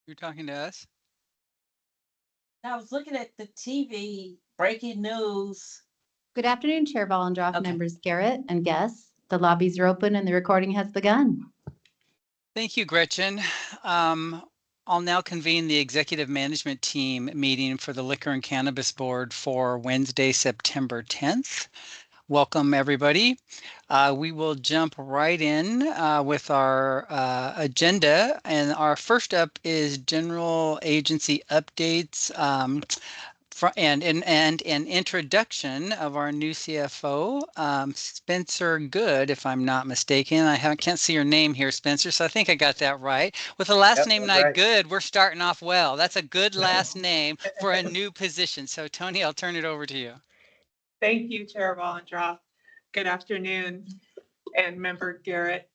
You're talking to us? I was looking at the TV breaking news. Good afternoon, Chair Vollendroff, Okay. members Garrett, and guests. The lobbies are open and the recording has begun. Thank you, Gretchen. I'll now convene the executive management team meeting for the Liquor and Cannabis Board for Wednesday, September 10th. Welcome, everybody. We will jump right in with our agenda. And our first up is general agency updates. And an introduction of our new CFO, Spencer Good, if I'm not mistaken. Can't see your name here, Spencer, so I think I got that right. With a last name that's like right. Good, we're starting off well. That's a good last name for a new position. So Tony, I'll turn it over to you. Thank you, Chair Vollendroff. Good afternoon, and Member Garrett.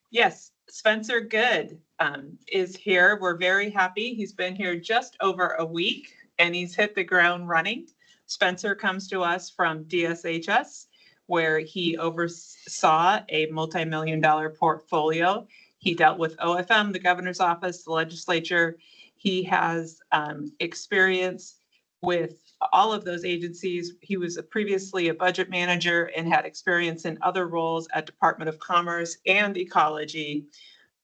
Yes, Spencer Good is here. We're very happy. He's been here just over a week and he's hit the ground running. Spencer comes to us from DSHS, where he oversaw a multi-million-dollar portfolio. He dealt with OFM, the governor's office, the legislature. He has experience with all of those agencies. He was previously a budget manager and had experience in other roles at Department of Commerce and Ecology.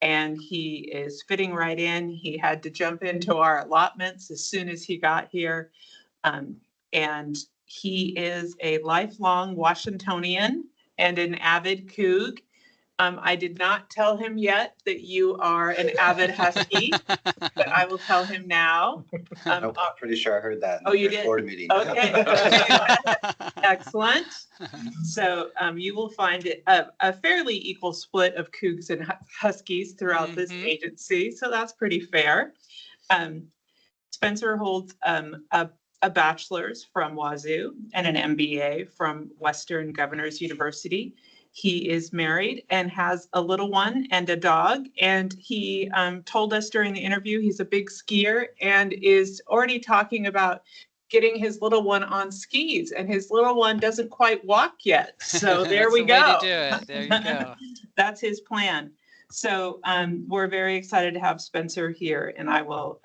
And he is fitting right in. He had to jump into our allotments as soon as he got here. And he is a lifelong Washingtonian and an avid Coug. I did not tell him yet that you are an avid Husky, but I will tell him now. I'm pretty sure I heard that in you the did? board meeting. Okay. Excellent. So you will find it a fairly equal split of Cougs and Huskies throughout this agency. So that's pretty fair. Spencer holds a bachelor's from Wazoo and an MBA from Western Governors University. He is married and has a little one and a dog. And he told us during the interview he's a big skier and is already talking about getting his little one on skis. And his little one doesn't quite walk yet. So there we go. Way to do it. There you go. That's his plan. So we're very excited to have Spencer here. And I will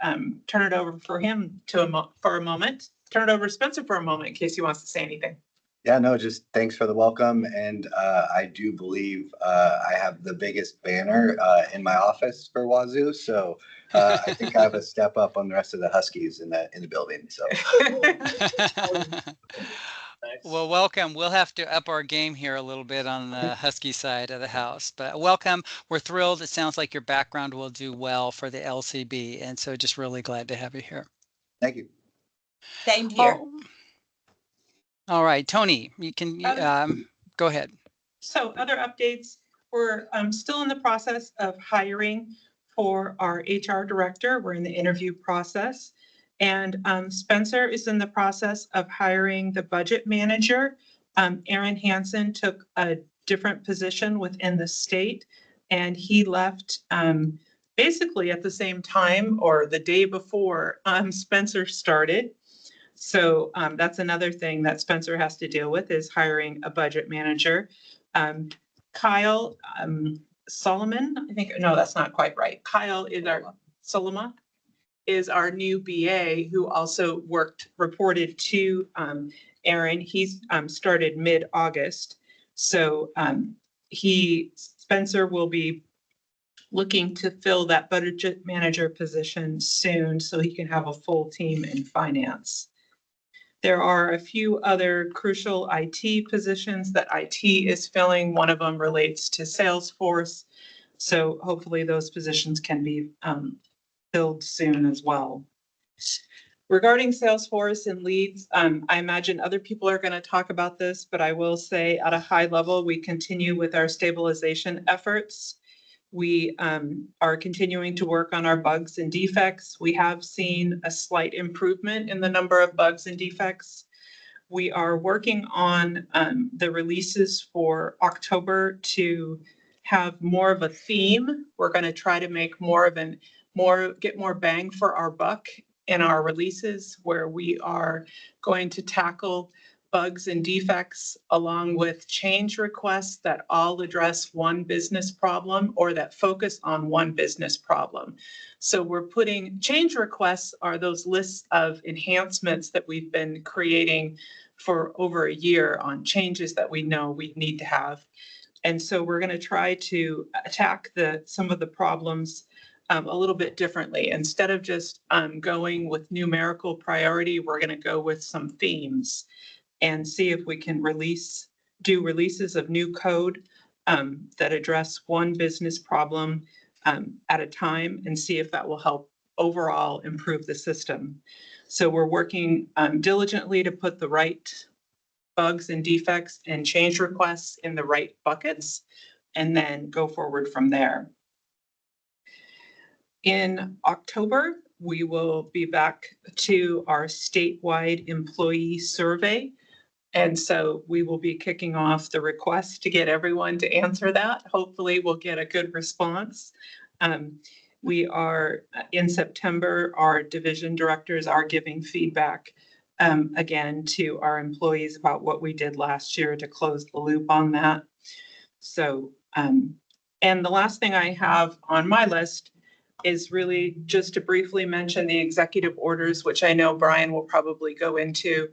turn it over for him for a moment. Turn it over to Spencer for a moment in case he wants to say anything. Yeah, no, just thanks for the welcome. And I do believe I have the biggest banner in my office for Wazoo. So I think I have a step up on the rest of the Huskies in the building. So. Well, welcome. We'll have to up our game here a little bit on the Husky side of the house, but welcome. We're thrilled. It sounds like your background will do well for the LCB. And so just really glad to have you here. Thank you. Same here. All right, Tony, you can go ahead. So other updates, we're still in the process of hiring for our HR director. We're in the interview process. And Spencer is in the process of hiring the budget manager. Aaron Hansen took a different position within the state and he left basically at the same time or the day before Spencer started. So that's another thing that Spencer has to deal with is hiring a budget manager. Kyle Solomon, I think, no, that's not quite right. Kyle is Solomon is our new BA who also reported to Aaron. He's started mid-August. So Spencer will be looking to fill that budget manager position soon so he can have a full team in finance. There are a few other crucial IT positions that IT is filling. One of them relates to Salesforce. So hopefully those positions can be filled soon as well. Regarding Salesforce and leads, I imagine other people are going to talk about this, but I will say at a high level, we continue with our stabilization efforts. We are continuing to work on our bugs and defects. We have seen a slight improvement in the number of bugs and defects. We are working on the releases for October to have more of a theme. We're going to try to make get more bang for our buck in our releases, where we are going to tackle bugs and defects, along with change requests that all address one business problem or that focus on one business problem. So we're putting change requests are those lists of enhancements that we've been creating for over a year on changes that we know we need to have. And so we're going to try to attack some of the problems a little bit differently. Instead of just going with numerical priority, we're going to go with some themes and see if we can do releases of new code that address one business problem at a time, and see if that will help overall improve the system. So we're working diligently to put the right bugs and defects and change requests in the right buckets, and then go forward from there. In October, we will be back to our statewide employee survey. And so we will be kicking off the request to get everyone to answer that. Hopefully we'll get a good response. We are in September, our division directors are giving feedback again to our employees about what we did last year to close the loop on that. So, and the last thing I have on my list is really just to briefly mention the executive orders, which I know Brian will probably go into.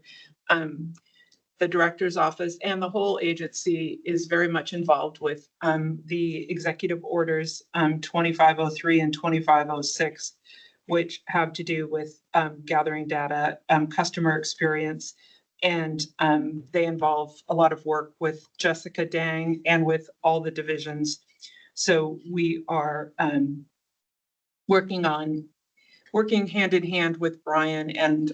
The director's office and the whole agency is very much involved with the executive orders 2503 and 2506, which have to do with gathering data, customer experience, and they involve a lot of work with Jessica Dang and with all the divisions. So we are working hand in hand with Brian and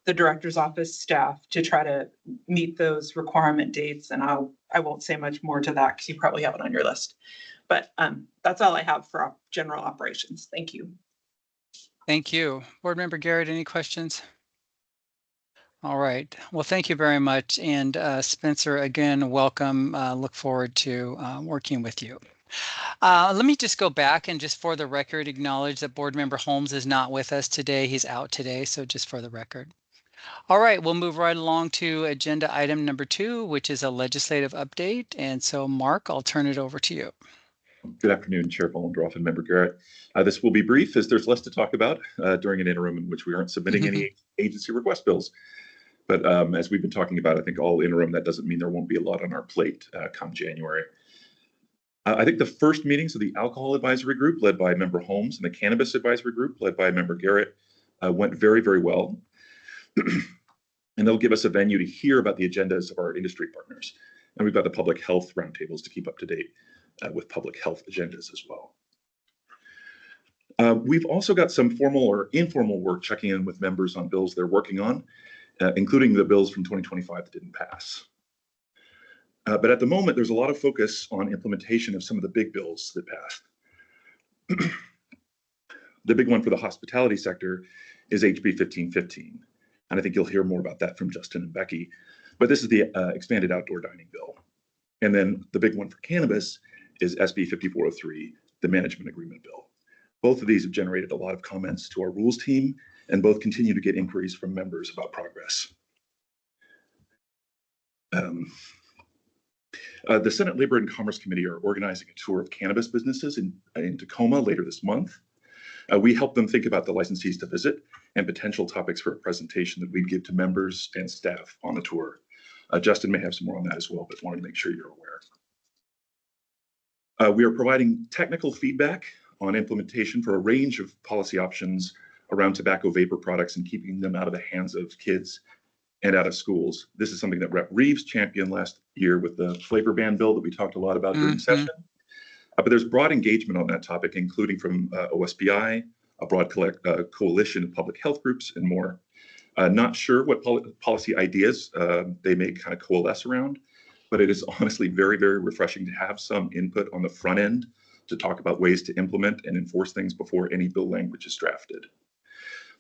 the director's office staff to try to meet those requirement dates. And I won't say much more to that because you probably have it on your list. But that's all I have for general operations. Thank you. Thank you. Board Member Garrett, any questions? All right. Well, thank you very much. And Spencer, again, welcome. Look forward to working with you. Let me just go back and just for the record acknowledge that Board Member Holmes is not with us today. He's out today. So just for the record. All right, we'll move right along to agenda item number 2, which is a legislative update. And so, Mark, I'll turn it over to you. Good afternoon, Chair Bollendroff and Member Garrett. This will be brief as there's less to talk about during an interim in which we aren't submitting any agency request bills. But as we've been talking about, I think all interim, that doesn't mean there won't be a lot on our plate come January. I think the first meetings of the Alcohol Advisory Group led by Member Holmes and the Cannabis Advisory Group led by Member Garrett went very, very well. And they'll give us a venue to hear about the agendas of our industry partners. And we've got the public health roundtables to keep up to date with public health agendas as well. We've also got some formal or informal work checking in with members on bills they're working on, including the bills from 2025 that didn't pass. But at the moment, there's a lot of focus on implementation of some of the big bills that passed. The big one for the hospitality sector is HB 1515. And I think you'll hear more about that from Justin and Becky. But this is the expanded outdoor dining bill. And then the big one for cannabis is SB 5403, the management agreement bill. Both of these have generated a lot of comments to our rules team, and both continue to get inquiries from members about progress. The Senate Labor and Commerce Committee are organizing a tour of cannabis businesses in Tacoma later this month. We help them think about the licensees to visit and potential topics for a presentation that we'd give to members and staff on the tour. Justin may have some more on that as well, but wanted to make sure you're aware. We are providing technical feedback on implementation for a range of policy options around tobacco vapor products and keeping them out of the hands of kids and out of schools. This is something that Rep. Reeves championed last year with the flavor ban bill that we talked a lot about during session. But there's broad engagement on that topic, including from OSBI, a broad coalition of public health groups, and more. Not sure what policy ideas they may kind of coalesce around, but it is honestly very, very refreshing to have some input on the front end to talk about ways to implement and enforce things before any bill language is drafted.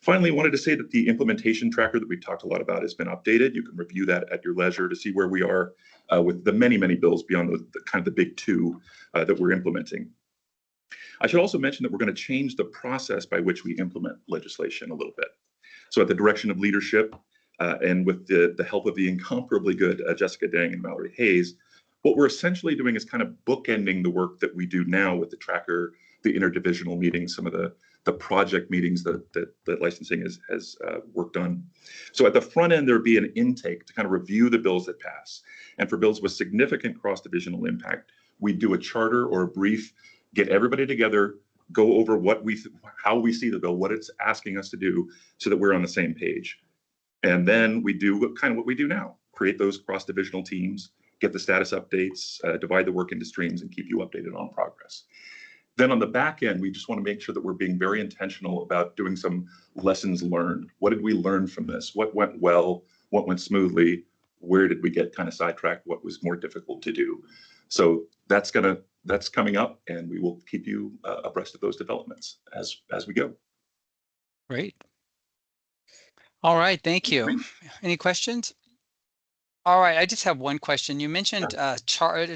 Finally, I wanted to say that the implementation tracker that we've talked a lot about has been updated. You can review that at your leisure to see where we are with the many, many bills beyond the kind of the big two that we're implementing. I should also mention that we're going to change the process by which we implement legislation a little bit. So at the direction of leadership, and with the help of the incomparably good Jessica Dang and Mallory Hayes, what we're essentially doing is kind of bookending the work that we do now with the tracker, the interdivisional meetings, some of the project meetings that licensing has worked on. So at the front end, there'd be an intake to kind of review the bills that pass. And for bills with significant cross-divisional impact, we do a charter or a brief, get everybody together, go over how we see the bill, what it's asking us to do, so that we're on the same page. And then we do kind of what we do now, create those cross-divisional teams, get the status updates, divide the work into streams, and keep you updated on progress. Then on the back end, we just want to make sure that we're being very intentional about doing some lessons learned. What did we learn from this? What went well? What went smoothly? Where did we get kind of sidetracked? What was more difficult to do? So that's coming up, and we will keep you abreast of those developments as we go. Great. All right, thank you. Any questions? All right, I just have one question. You mentioned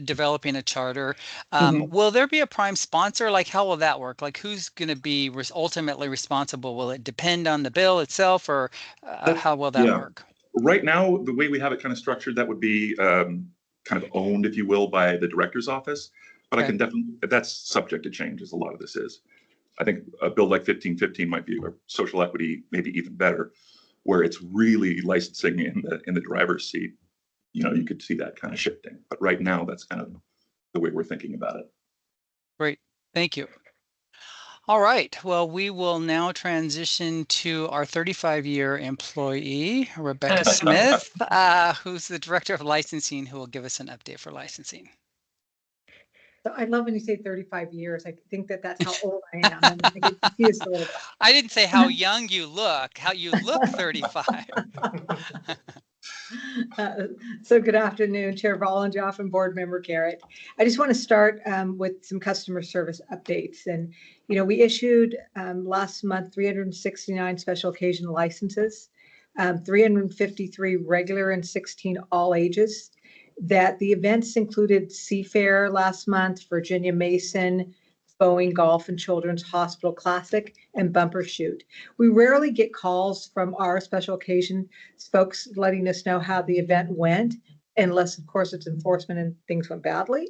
developing a charter. Will there be a prime sponsor? Like, how will that work? Like, who's going to be ultimately responsible? Will it depend on the bill itself, or how will that work? Right now, the way we have it kind of structured, that would be kind of owned, if you will, by the director's office. But I can definitely, that's subject to change, as a lot of this is. I think a bill like 1515 might be, or social equity, maybe even better, where it's really licensing in the driver's seat. You know, you could see that kind of shifting. But right now, that's kind of the way we're thinking about it. Great. Thank you. All right. Well, we will now transition to our 35-year employee, Rebecca Smith, who's the Director of Licensing, who will give us an update for licensing. So I love when you say 35 years. I think that's how old I am. And I get confused a little bit. I didn't say how young you look, how you look 35. So good afternoon, Chair Vollenjoff and Board Member Garrett. I just want to start with some customer service updates. And, you know, we issued last month 369 special occasion licenses, 353 regular and 16 all ages. That the events included Seafair last month, Virginia Mason, Boeing Golf and Children's Hospital Classic, and Bumper Shoot. We rarely get calls from our special occasion folks letting us know how the event went, unless, of course, it's enforcement and things went badly.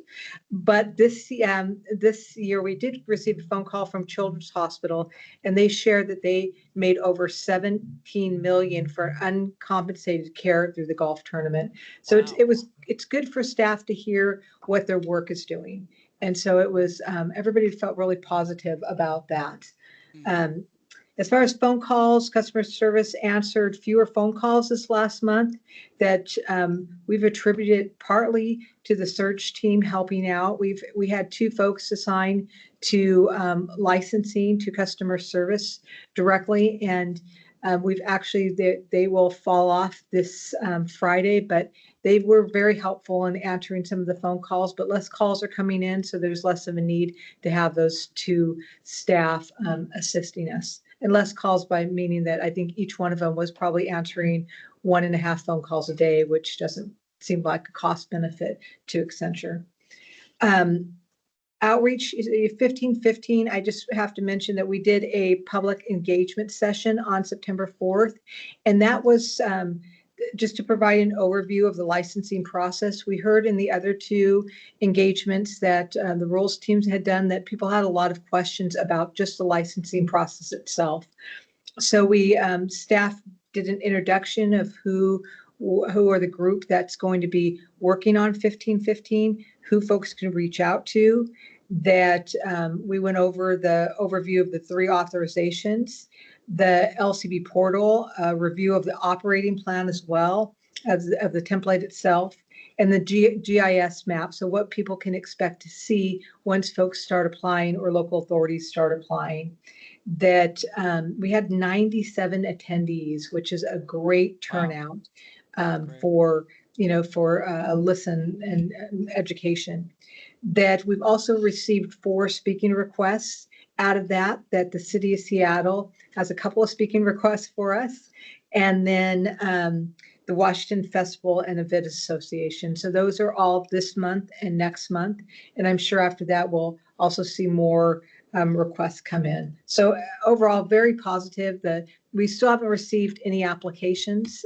But this year, we did receive a phone call from Children's Hospital, and they shared that they made over $17 million for uncompensated care through the golf tournament. So Wow. it's good for staff to hear what their work is doing. And so it was, everybody felt really positive about that. As far as phone calls, customer service answered fewer phone calls this last month that we've attributed partly to the search team helping out. We had 2 folks assigned to licensing to customer service directly, and we've actually, they will fall off this Friday, but they were very helpful in answering some of the phone calls, but less calls are coming in, so there's less of a need to have those 2 staff assisting us. And less calls by meaning that I think each one of them was probably answering 1.5 phone calls a day, which doesn't seem like a cost benefit to Accenture. Outreach 1515, I just have to mention that we did a public engagement session on September 4th, and that was just to provide an overview of the licensing process. We heard in the other 2 engagements that the rules teams had done that people had a lot of questions about just the licensing process itself. So we staff did an introduction of who are the group that's going to be working on 1515, who folks can reach out to, that we went over the overview of the 3 authorizations, the LCB portal, a review of the operating plan as well as of the template itself, and the GIS map. So what people can expect to see once folks start applying or local authorities start applying. That we had 97 attendees, which is a great turnout for a listen and education. That we've also received 4 speaking requests. Out of that the city of Seattle has a couple of speaking requests for us, and then the Washington Festival and Event Association. So those are all this month and next month, and I'm sure after that we'll also see more requests come in. So overall, very positive. We still haven't received any applications.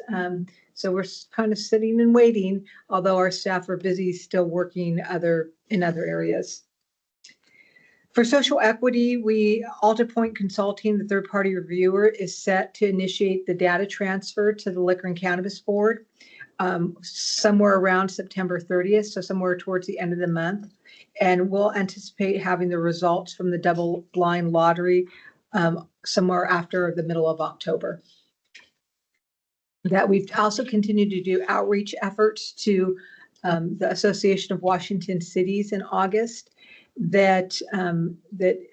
So we're kind of sitting and waiting, although our staff are busy still working in other areas. For social equity, Alta Point Consulting, the third-party reviewer, is set to initiate the data transfer to the Liquor and Cannabis Board somewhere around September 30th, so somewhere towards the end of the month. And we'll anticipate having the results from the double-blind lottery somewhere after the middle of October. That we've also continued to do outreach efforts to the Association of Washington Cities in August. That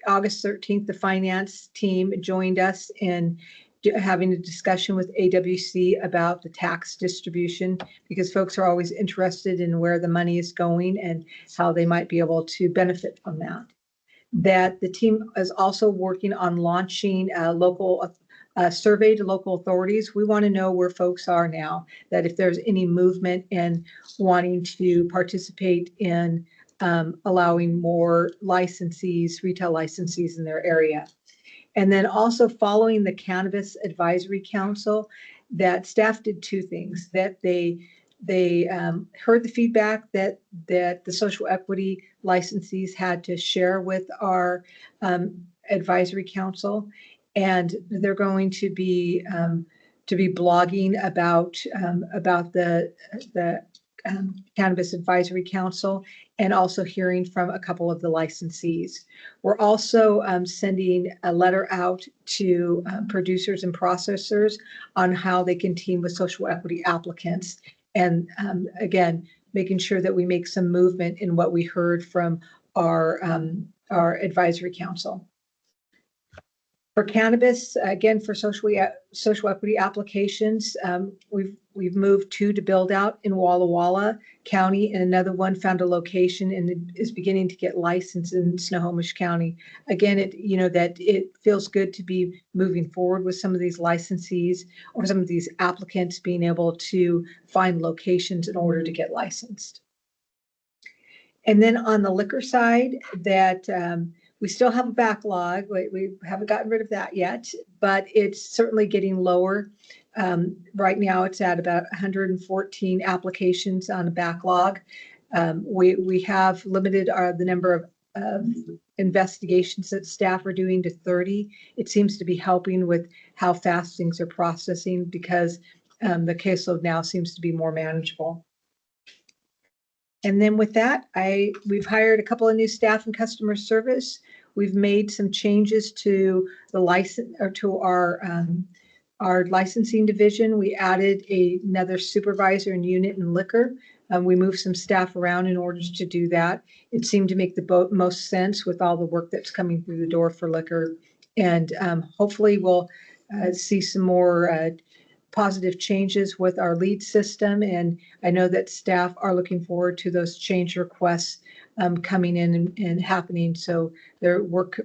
August 13th, the finance team joined us in having a discussion with AWC about the tax distribution, because folks are always interested in where the money is going and how they might be able to benefit from that. That the team is also working on launching a local survey to local authorities. We want to know where folks are now, that if there's any movement in wanting to participate in allowing more licensees, retail licensees in their area. And then also following the Cannabis Advisory Council, that staff did two things. That they heard the feedback that the social equity licensees had to share with our advisory council, and they're going to be blogging about the Cannabis Advisory Council, and also hearing from a couple of the licensees. We're also sending a letter out to producers and processors on how they can team with social equity applicants. And again, making sure that we make some movement in what we heard from our advisory council. For cannabis, again, for social equity applications, we've moved two to build out in Walla Walla County, and another one found a location and is beginning to get licensed in Snohomish County. Again, it feels good to be moving forward with some of these licensees or some of these applicants being able to find locations in order to get licensed. And then on the liquor side, that we still have a backlog. We haven't gotten rid of that yet, but it's certainly getting lower. Right now, it's at about 114 applications on a backlog. We have limited the number of investigations that staff are doing to 30. It seems to be helping with how fast things are processing, because the caseload now seems to be more manageable. And then with that, we've hired a couple of new staff in customer service. We've made some changes to the license, or to our licensing division. We added another supervisor and unit in liquor. We moved some staff around in order to do that. It seemed to make the most sense with all the work that's coming through the door for liquor. And hopefully we'll see some more positive changes with our lead system. And I know that staff are looking forward to those change requests coming in and happening. So their work,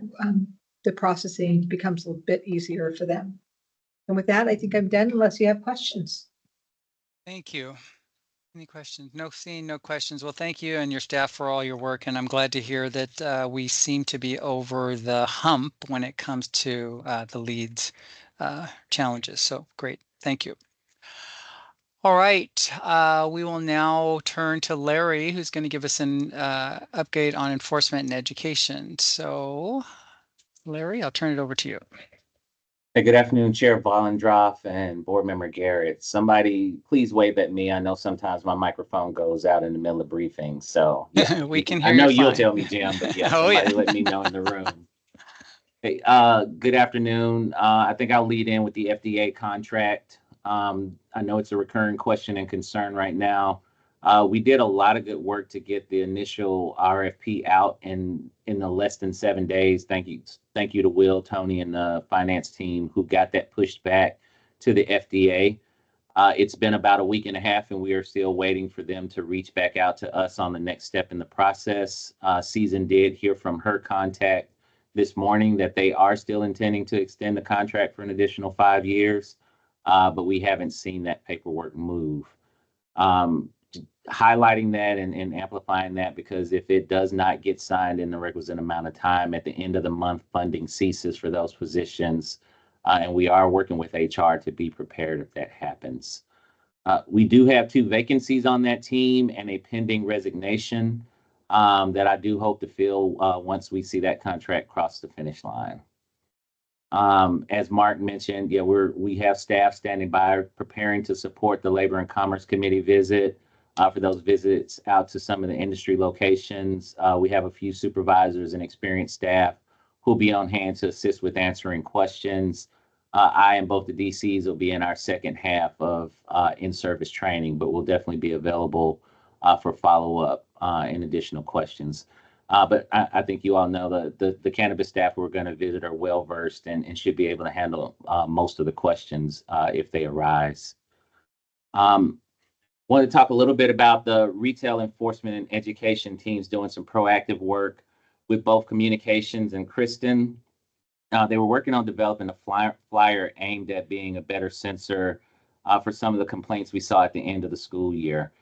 the processing becomes a bit easier for them. And with that, I think I'm done unless you have questions. Thank you. Any questions? No, seeing no questions. Well, thank you and your staff for all your work. And I'm glad to hear that we seem to be over the hump when it comes to the leads challenges. So great. Thank you. All right. We will now turn to Larry, who's going to give us an update on enforcement and education. So Larry, I'll turn it over to you. Hey, good afternoon, Chair Vollendroff and Board Member Garrett. Somebody please wave at me. I know sometimes my microphone goes out in the middle of briefings. So yeah, we can hear I know you you'll fine. tell me, Jim, but yeah, Oh, somebody yeah. let me know in the room. Hey, good afternoon. I think I'll lead in with the FDA contract. I know it's a recurring question and concern right now. We did a lot of good work to get the initial RFP out in the less than 7 days. Thank you to Will, Tony, and the finance team who got that pushed back to the FDA. It's been about a week and a half, and we are still waiting for them to reach back out to us on the next step in the process. Susan did hear from her contact this morning that they are still intending to extend the contract for an additional 5 years, but we haven't seen that paperwork move. highlighting that and amplifying that, because if it does not get signed in the requisite amount of time, at the end of the month, funding ceases for those positions. And we are working with HR to be prepared if that happens. We do have 2 vacancies on that team and a pending resignation that I do hope to fill once we see that contract cross the finish line. As Mark mentioned, yeah, we have staff standing by preparing to support the Labor and Commerce Committee visit. For those visits out to some of the industry locations, we have a few supervisors and experienced staff who'll be on hand to assist with answering questions. I and both the DCs will be in our second half of in-service training, but we'll definitely be available for follow-up and additional questions. But I think you all know the cannabis staff we're going to visit are well-versed and should be able to handle most of the questions if they arise. Want to talk a little bit about the retail enforcement and education teams doing some proactive work with both communications and Kristen. They were working on developing a flyer aimed at being a better sensor for some of the complaints we saw at the end of the school year.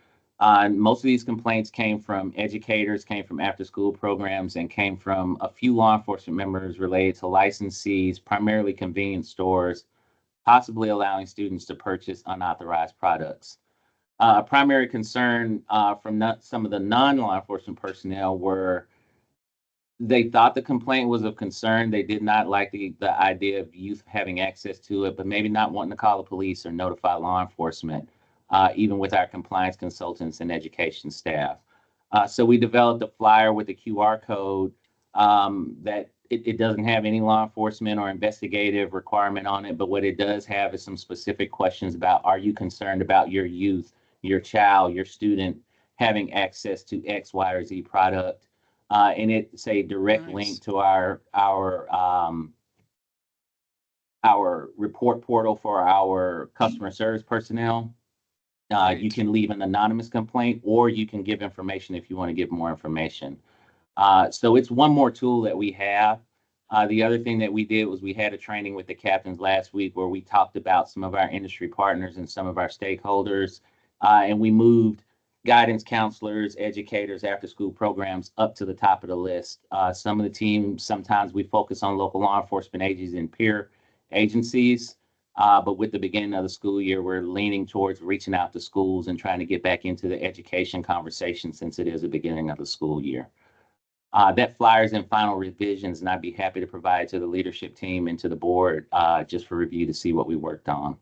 Most of these complaints came from educators, came from after-school programs, and came from a few law enforcement members related to licensees, primarily convenience stores, possibly allowing students to purchase unauthorized products. A primary concern from some of the non-law enforcement personnel were they thought the complaint was of concern. They did not like the idea of youth having access to it, but maybe not wanting to call the police or notify law enforcement, even with our compliance consultants and education staff. So we developed a flyer with a QR code that it doesn't have any law enforcement or investigative requirement on it, but what it does have is some specific questions about, are you concerned about your youth, your child, your student having access to X, Y, or Z product? And it's a direct link to our report portal for our customer service personnel. You can leave an anonymous complaint, or you can give information if you want to give more information. So it's one more tool that we have. The other thing that we did was we had a training with the captains last week where we talked about some of our industry partners and some of our stakeholders, and we moved guidance counselors, educators, after-school programs up to the top of the list. Some of the teams, sometimes we focus on local law enforcement agencies and peer agencies, but with the beginning of the school year, we're leaning towards reaching out to schools and trying to get back into the education conversation since it is the beginning of the school year. That flyer's in final revisions, and I'd be happy to provide it to the leadership team and to the board just for review to see what we worked on.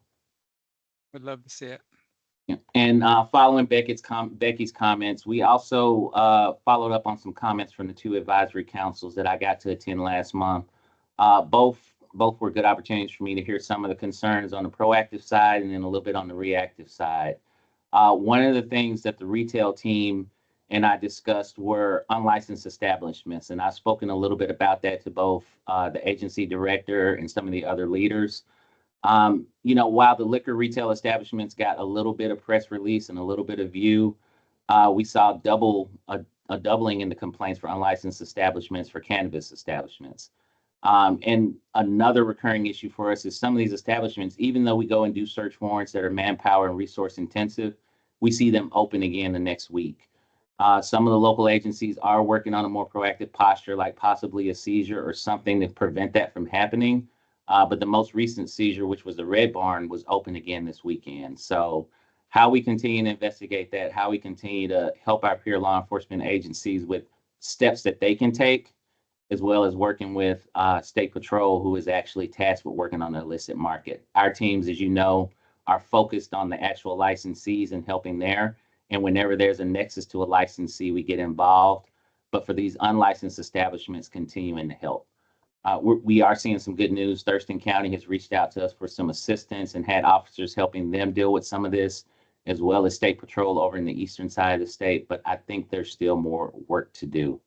Would love to see it. Yeah. And following Becky's comments, we also followed up on some comments from the 2 advisory councils that I got to attend last month. Both were good opportunities for me to hear some of the concerns on the proactive side and then a little bit on the reactive side. One of the things that the retail team and I discussed were unlicensed establishments, and I've spoken a little bit about that to both the agency director and some of the other leaders. While the liquor retail establishments got a little bit of press release and a little bit of view, we saw a doubling in the complaints for unlicensed establishments for cannabis establishments. And another recurring issue for us is some of these establishments, even though we go and do search warrants that are manpower and resource intensive, we see them open again the next week. Some of the local agencies are working on a more proactive posture, like possibly a seizure or something to prevent that from happening. But the most recent seizure, which was the Red Barn, was open again this weekend. So how we continue to investigate that, how we continue to help our peer law enforcement agencies with steps that they can take, as well as working with State Patrol, who is actually tasked with working on the illicit market. Our teams, as you know, are focused on the actual licensees and helping there. And whenever there's a nexus to a licensee, we get involved. But for these unlicensed establishments, continuing to help. We are seeing some good news. Thurston County has reached out to us for some assistance and had officers helping them deal with some of this, as well as State Patrol over in the eastern side of the state. But I think there's still more work to do.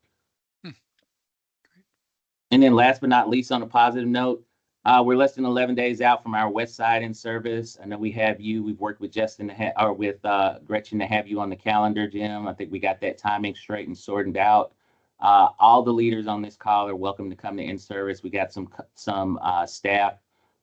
And then last but not least, on a positive note, we're less than 11 days out from our West Side in service. I know we have you. We've worked with with Gretchen to have you on the calendar, Jim. I think we got that timing straight and sorted out. All the leaders on this call are welcome to come to in-service. We got some staff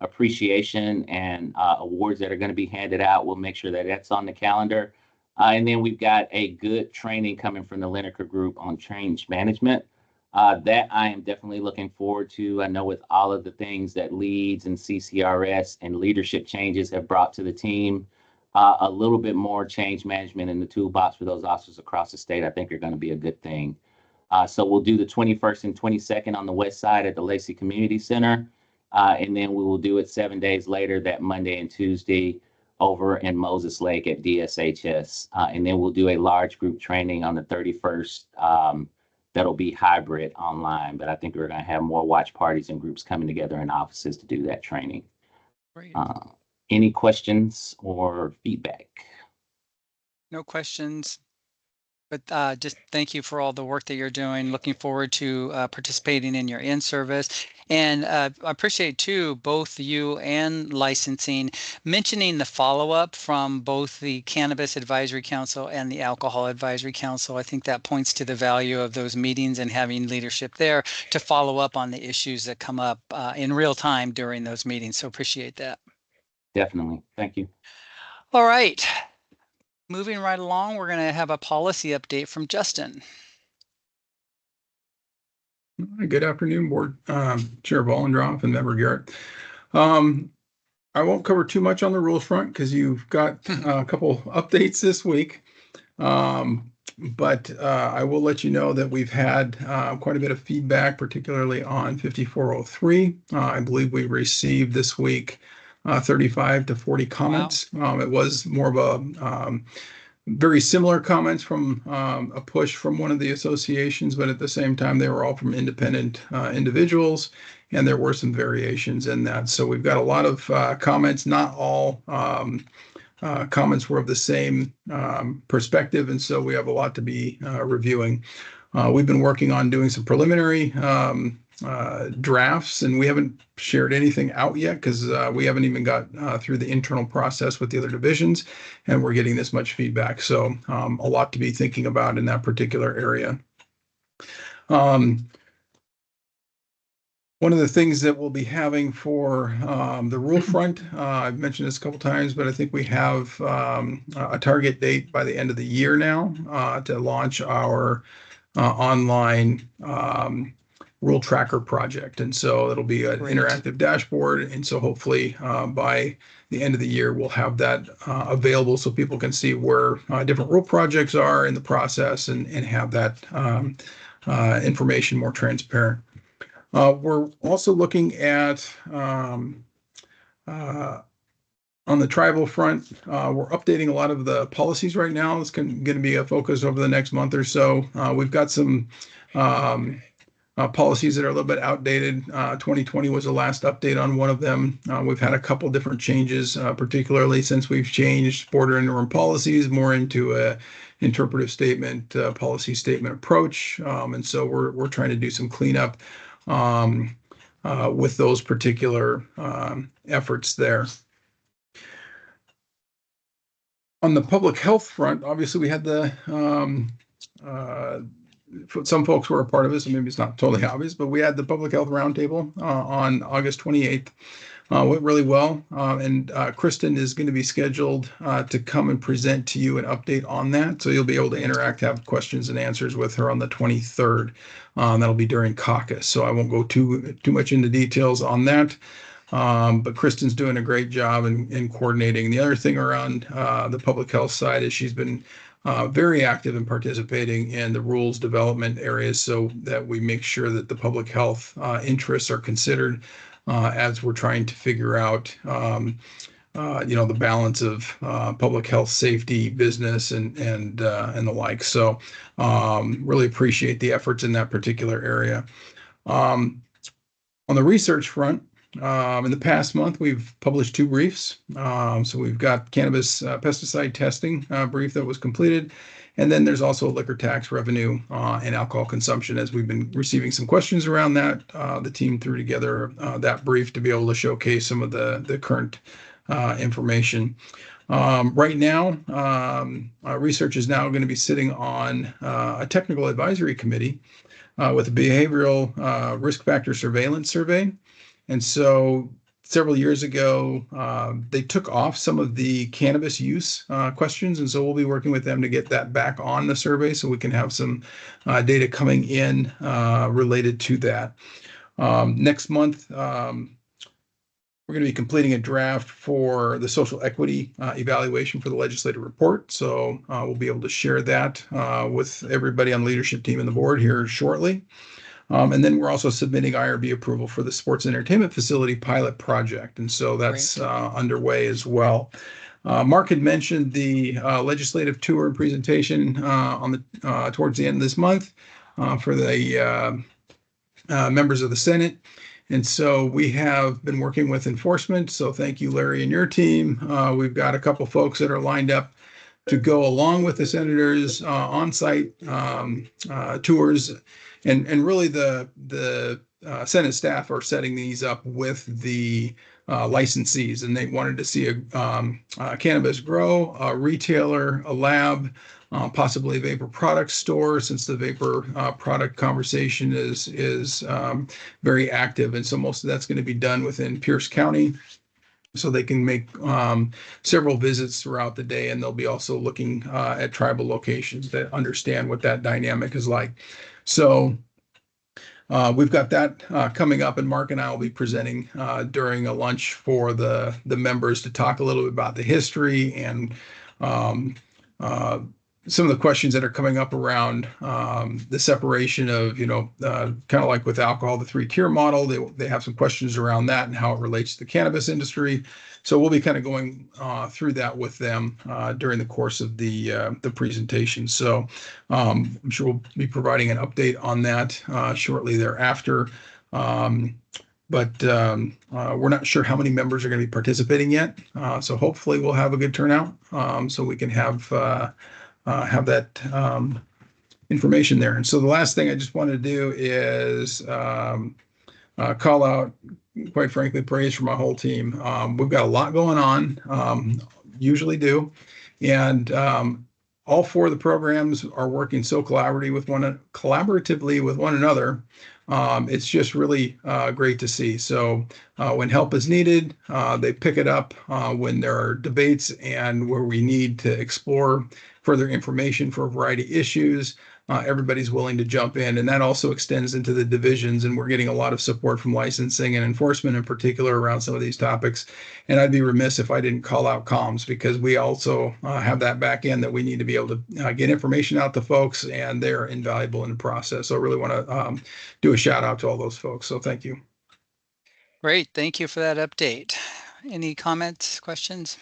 appreciation and awards that are going to be handed out. We'll make sure that that's on the calendar. And then we've got a good training coming from the Lineker Group on change management. That I am definitely looking forward to. I know with all of the things that leads and CCRS and leadership changes have brought to the team, a little bit more change management in the toolbox for those officers across the state, I think are going to be a good thing. So we'll do the 21st and 22nd on the west side at the Lacey Community Center. And then we will do it 7 days later, that Monday and Tuesday, over in Moses Lake at DSHS. And then we'll do a large group training on the 31st. That'll be hybrid online, but I think we're going to have more watch parties and groups coming together in offices to do that training. Great. Any questions or feedback? No questions. But just thank you for all the work that you're doing. Looking forward to participating in your in-service. And I appreciate too, both you and licensing, mentioning the follow-up from both the Cannabis Advisory Council and the Alcohol Advisory Council. I think that points to the value of those meetings and having leadership there to follow up on the issues that come up in real time during those meetings. So appreciate that. Definitely. Thank you. All right. Moving right along, we're going to have a policy update from Justin. Good afternoon, Board Chair Vollendroff and Member Garrett. I won't cover too much on the rules front because you've got a couple updates this week. But I will let you know that we've had quite a bit of feedback, particularly on 5403. I believe we received this week 35 to 40 comments. Wow. It was more of a very similar comments from a push from one of the associations, but at the same time, they were all from independent individuals, and there were some variations in that. So we've got a lot of comments. Not all comments were of the same perspective, and so we have a lot to be reviewing. We've been working on doing some preliminary drafts, and we haven't shared anything out yet because we haven't even got through the internal process with the other divisions, and we're getting this much feedback. So a lot to be thinking about in that particular area. One of the things that we'll be having for the rule front, I've mentioned this a couple times, but I think we have a target date by the end of the year now to launch our online rule tracker project. And so it'll be an interactive dashboard. And so hopefully by the end of the year, we'll have that available so people can see where different rule projects are in the process and have that information more transparent. We're also looking at on the tribal front, we're updating a lot of the policies right now. It's going to be a focus over the next month or so. We've got some policies that are a little bit outdated. 2020 was the last update on one of them. We've had a couple different changes, particularly since we've changed border and norm policies more into a interpretive statement, policy statement approach. And so we're trying to do some cleanup with those particular efforts there. On the public health front, obviously we had the some folks were a part of it, so maybe it's not totally obvious, but we had the public health roundtable on August 28th. Went really well, and Kristen is going to be scheduled to come and present to you an update on that. So you'll be able to interact, have questions and answers with her on the 23rd. That'll be during caucus. So I won't go too much into details on that. But Kristen's doing a great job in coordinating. The other thing around the public health side is she's been very active in participating in the rules development areas so that we make sure that the public health interests are considered as we're trying to figure out, the balance of public health, safety, business, and the like. So really appreciate the efforts in that particular area. On the research front, in the past month, we've published 2 briefs. So we've got cannabis pesticide testing brief that was completed. And then there's also liquor tax revenue and alcohol consumption. As we've been receiving some questions around that, the team threw together that brief to be able to showcase some of the current information. Right now, research is now going to be sitting on a technical advisory committee with a behavioral risk factor surveillance survey. And so several years ago, they took off some of the cannabis use questions. And so we'll be working with them to get that back on the survey so we can have some data coming in related to that. Next month, we're going to be completing a draft for the social equity evaluation for the legislative report. So we'll be able to share that with everybody on the leadership team and the board here shortly. And then we're also submitting IRB approval for the sports entertainment facility pilot project. And so that's underway as well. Mark had mentioned the legislative tour and presentation on the towards the end of this month for the members of the Senate. And so we have been working with enforcement. So thank you, Larry, and your team. We've got a couple folks that are lined up to go along with the senators on-site tours. And really the Senate staff are setting these up with the licensees, and they wanted to see a cannabis grow, a retailer, a lab, possibly a vapor product store, since the vapor product conversation is very active. And so most of that's going to be done within Pierce County. So they can make several visits throughout the day, and they'll be also looking at tribal locations that understand what that dynamic is like. So we've got that coming up, and Mark and I will be presenting during a lunch for the members to talk a little bit about the history and some of the questions that are coming up around the separation of, kind of like with alcohol, the 3-tier model. They have some questions around that and how it relates to the cannabis industry. So we'll be kind of going through that with them during the course of the presentation. So I'm sure we'll be providing an update on that shortly thereafter. But we're not sure how many members are going to be participating yet. So hopefully we'll have a good turnout so we can have that information there. And so the last thing I just want to do is call out, quite frankly, praise for my whole team. We've got a lot going on, usually do. And all 4 of the programs are working so collaboratively with one another. It's just really great to see. So when help is needed, they pick it up when there are debates and where we need to explore further information for a variety of issues. Everybody's willing to jump in, and that also extends into the divisions, and we're getting a lot of support from licensing and enforcement in particular around some of these topics. And I'd be remiss if I didn't call out comms, because we also have that back end that we need to be able to get information out to folks, and they're invaluable in the process. So I really want to do a shout out to all those folks. So thank you. Great. Thank you for that update. Any comments, questions?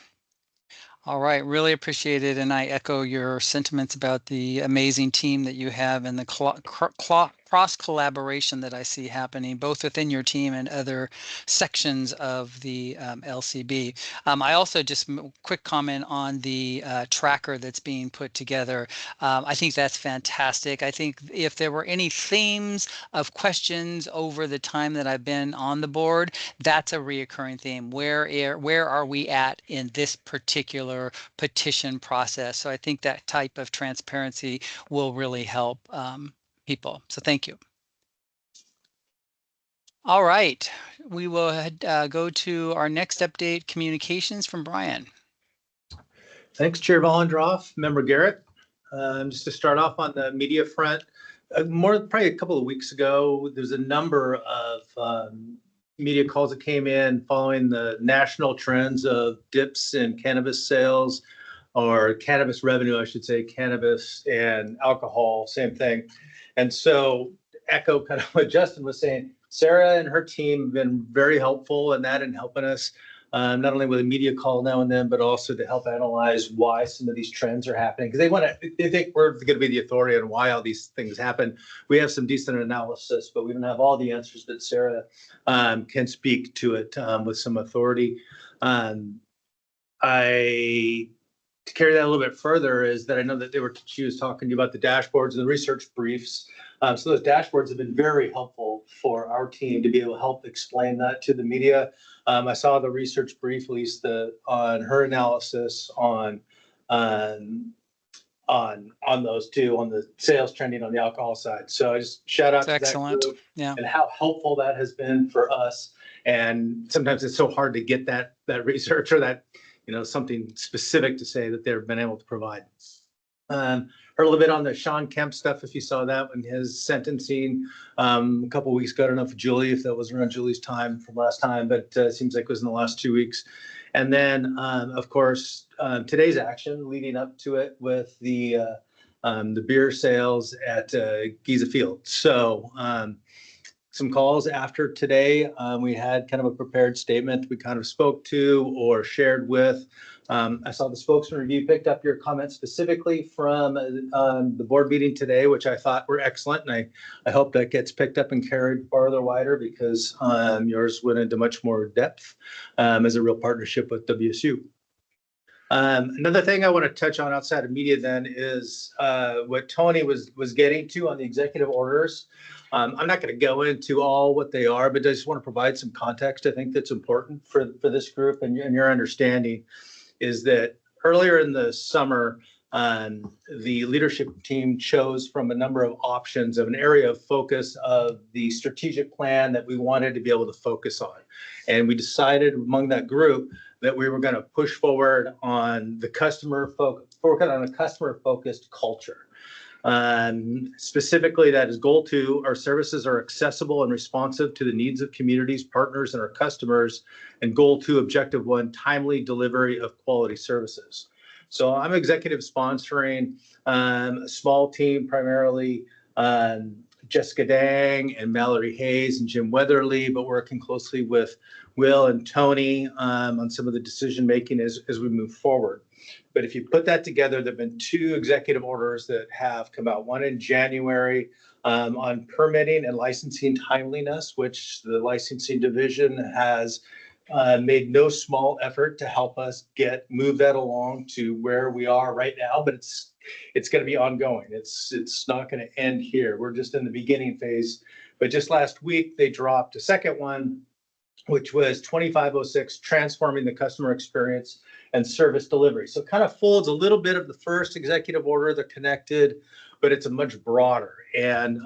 All right, really appreciate it, and I echo your sentiments about the amazing team that you have and the cross collaboration that I see happening both within your team and other sections of the LCB. I also just quick comment on the tracker that's being put together. I think that's fantastic. I think if there were any themes of questions over the time that I've been on the board, that's a reoccurring theme. Where are we at in this particular petition process? So I think that type of transparency will really help people. So thank you. All right, we will go to our next update, communications from Brian. Thanks, Chair Vollendroff, Member Garrett. Just to start off on the media front, probably a couple of weeks ago, there's a number of media calls that came in following the national trends of dips in cannabis sales, or cannabis revenue, I should say, cannabis and alcohol, same thing. And so echo kind of what Justin was saying, Sarah and her team have been very helpful in that, and helping us not only with a media call now and then, but also to help analyze why some of these trends are happening. Because they think we're going to be the authority on why all these things happen. We have some decent analysis, but we don't have all the answers. But Sarah can speak to it with some authority. To carry that a little bit further is that I know that she was talking to you about the dashboards and the research briefs. So those dashboards have been very helpful for our team to be able to help explain that to the media. I saw the research brief, at least on her analysis on on those two, on the sales trending on the alcohol side. So I just shout out It's to that excellent. group Yeah. and how helpful that has been for us. And sometimes it's so hard to get that research or that, something specific to say that they've been able to provide. Heard a little bit on the Sean Kemp stuff, if you saw that in his sentencing a couple of weeks ago. I don't know if Julie, if that was around Julie's time from last time, but it seems like it was in the last 2 weeks. And then, of course, today's action leading up to it with the beer sales at Giza Field. So some calls after today. We had kind of a prepared statement we kind of spoke to or shared with. I saw the spokesman review picked up your comments specifically from the board meeting today, which I thought were excellent. And I hope that gets picked up and carried farther wider because yours went into much more depth as a real partnership with WSU. Another thing I want to touch on outside of media then is what Tony was getting to on the executive orders. I'm not going to go into all what they are, but I just want to provide some context. I think that's important for this group and your understanding is that earlier in the summer, the leadership team chose from a number of options of an area of focus of the strategic plan that we wanted to be able to focus on. And we decided among that group that we were going to push forward on the customer focused culture. Specifically, that is goal 2, our services are accessible and responsive to the needs of communities, partners, and our customers. And goal 2, objective 1, timely delivery of quality services. So I'm executive sponsoring a small team, primarily Jessica Dang and Mallory Hayes and Jim Weatherly, but working closely with Will and Tony on some of the decision making as we move forward. But if you put that together, there have been 2 executive orders that have come out. One in January on permitting and licensing timeliness, which the licensing division has made no small effort to help us move that along to where we are right now. But it's going to be ongoing. It's not going to end here. We're just in the beginning phase. But just last week, they dropped a second one, which was 2506, transforming the customer experience and service delivery. So it kind of folds a little bit of the first executive order. They're connected, but it's a much broader. And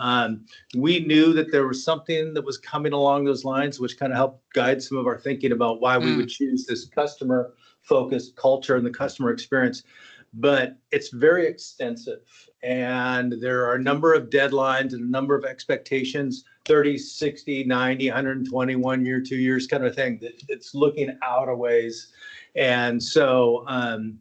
we knew that there was something that was coming along those lines, which kind of helped guide some of our thinking about why we would choose this customer focused culture and the customer experience. But it's very extensive. And there are a number of deadlines and a number of expectations, 30, 60, 90, 120, 1 year, 2 years kind of thing. It's looking out a ways. And so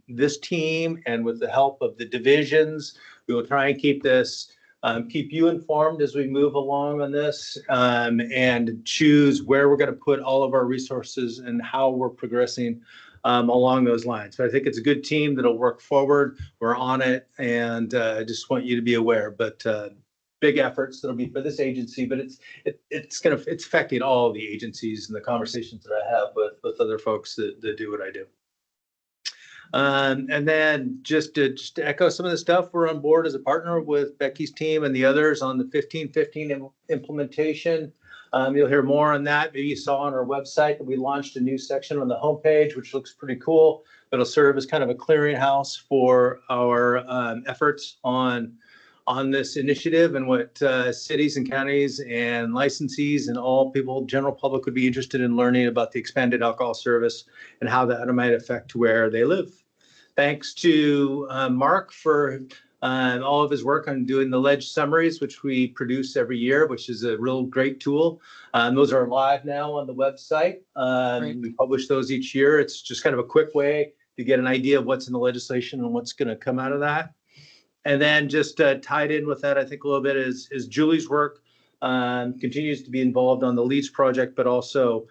this team, and with the help of the divisions, we will try and keep you informed as we move along on this and choose where we're going to put all of our resources and how we're progressing along those lines. But I think it's a good team that'll work forward. We're on it, and I just want you to be aware. But big efforts that'll be for this agency, but it's affecting all the agencies and the conversations that I have with other folks that do what I do. And then just to echo some of the stuff, we're on board as a partner with Becky's team and the others on the 1515 implementation. You'll hear more on that. Maybe you saw on our website that we launched a new section on the homepage, which looks pretty cool. It'll serve as kind of a clearinghouse for our efforts on this initiative and what cities and counties and licensees and all people, general public, would be interested in learning about the expanded alcohol service and how that might affect where they live. Thanks to Mark for all of his work on doing the ledge summaries, which we produce every year, which is a real great tool. Those are live now on the website. We publish those each year. It's just kind of a quick way to get an idea of what's in the legislation and what's going to come out of that. And then just tied in with that, I think a little bit is Julie's work. Continues to be involved on the LEADS project, but also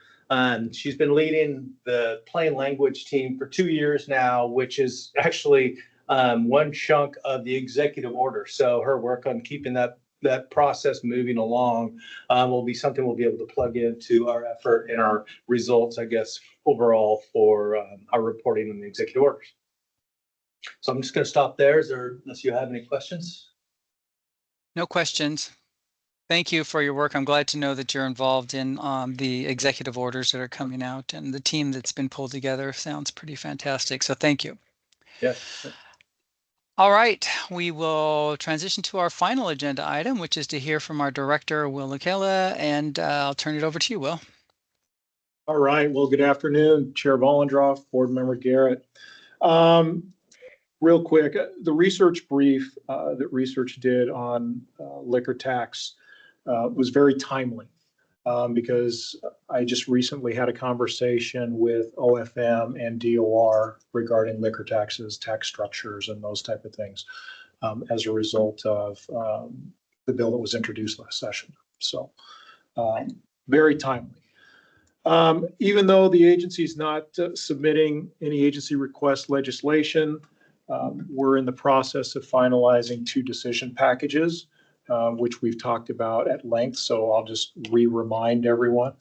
she's been leading the plain language team for 2 years now, which is actually one chunk of the executive order. So her work on keeping that process moving along will be something we'll be able to plug into our effort and our results, I guess, overall for our reporting on the executive orders. So I'm just going to stop there. Unless you have any questions? No questions. Thank you for your work. I'm glad to know that you're involved in the executive orders that are coming out, and the team that's been pulled together sounds pretty fantastic. So thank you. Yes. All right, we will transition to our final agenda item, which is to hear from our director, Will Lakela, and I'll turn it over to you, Will. All right. Well, good afternoon, Chair Vollendroff, Board Member Garrett. Real quick, the research brief that research did on liquor tax was very timely because I just recently had a conversation with OFM and DOR regarding liquor taxes, tax structures, and those type of things as a result of the bill that was introduced last session. So very timely. Even though the agency is not submitting any agency request legislation, we're in the process of finalizing 2 decision packages, which we've talked about at length. So I'll just remind everyone.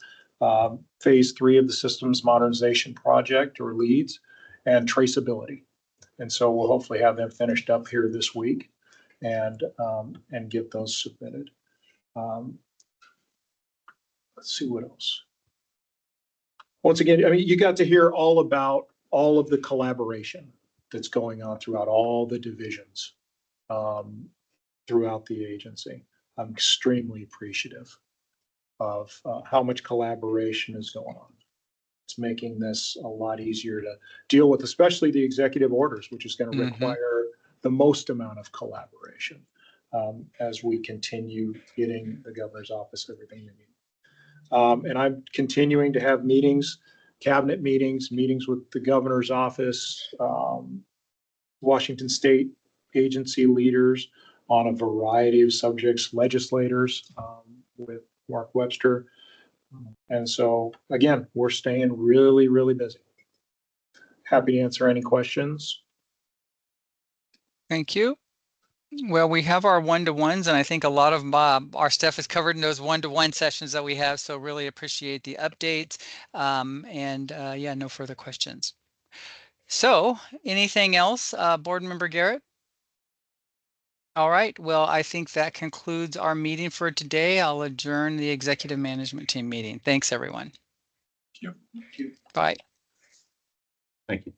Phase 3 of the Systems Modernization Project, or LEADS, and traceability. And so we'll hopefully have them finished up here this week and get those submitted. Let's see what else. Once again, I mean, you got to hear all about all of the collaboration that's going on throughout all the divisions throughout the agency. I'm extremely appreciative of how much collaboration is going on. It's making this a lot easier to deal with, especially the executive orders, which is going to require the most amount of collaboration as we continue getting the governor's office everything they need. And I'm continuing to have meetings, cabinet meetings with the governor's office, Washington State agency leaders on a variety of subjects, legislators with Mark Webster. And so, again, we're staying really, really busy. Happy to answer any questions. Thank you. Well, we have our one-to-ones, and I think a lot of our stuff is covered in those one-to-one sessions that we have. So really appreciate the updates. Yeah, no further questions. So anything else, Board Member Garrett? All right. Well, I think that concludes our meeting for today. I'll adjourn the executive management team meeting. Thanks, everyone. Thank you. Bye. Thank you.